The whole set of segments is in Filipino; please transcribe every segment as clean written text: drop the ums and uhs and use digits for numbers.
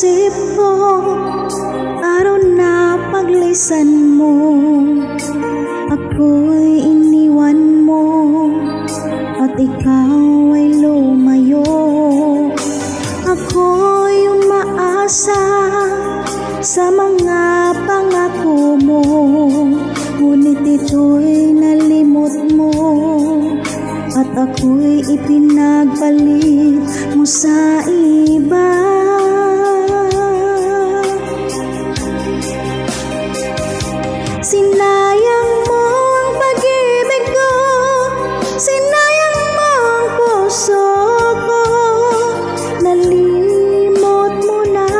isip ko, araw na paglisan mo, ako'y iniwan mo, at ikaw ay lumayo. Ako'y umaasa sa mga pangako mo, ngunit ito'y nalimot mo, at ako'y ipinagpalit mo sa iba. Sinayang mo ang pag-ibig ko, sinayang mo ang puso ko, nalimot mo na,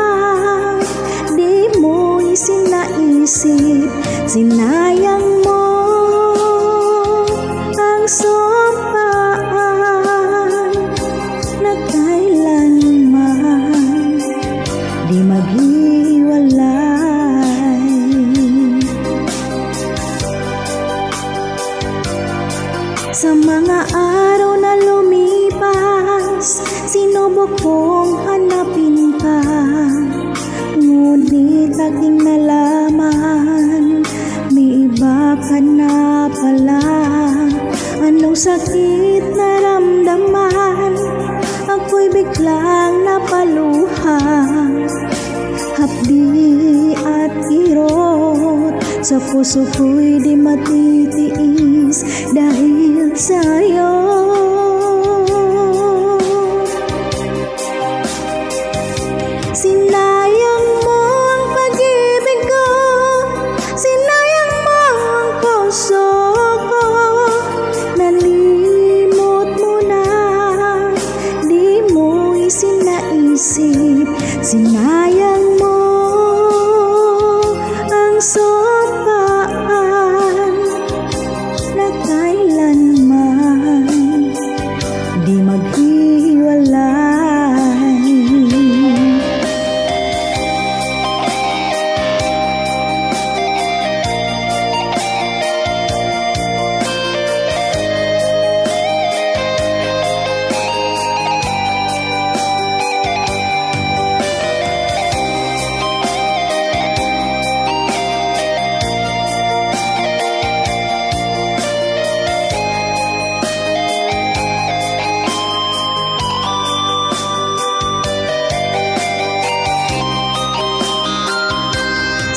di mo isinaisip. Sinayang mo ang sumpaan na kailanman di maghiwalay. Sa mga araw na lumipas, sinubok kong hanapin ka, ngunit aking nalaman, may iba ka na pala. Anong sakit naramdaman, ako'y biglang napaluha. Hapdi at kirot sa puso ko'y di matitiis dahil sa'yo. Sinayang mo ang pag-ibig ko, sinayang mo ang puso ko, nalimot mo na, di mo isinaisip. Sinayang mo ang sumpaan na kailanman di maghiwalay.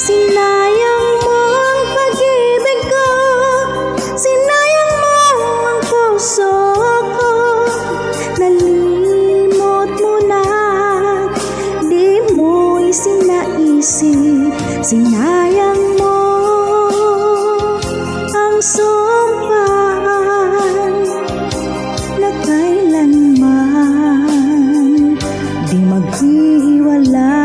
Sinayang mo ang pag-ibig ko, sinayang mo ang puso ko, nalimot mo na, di mo isinaisip. Sinayang mo ang sumpaan na kailanman di maghiwalay.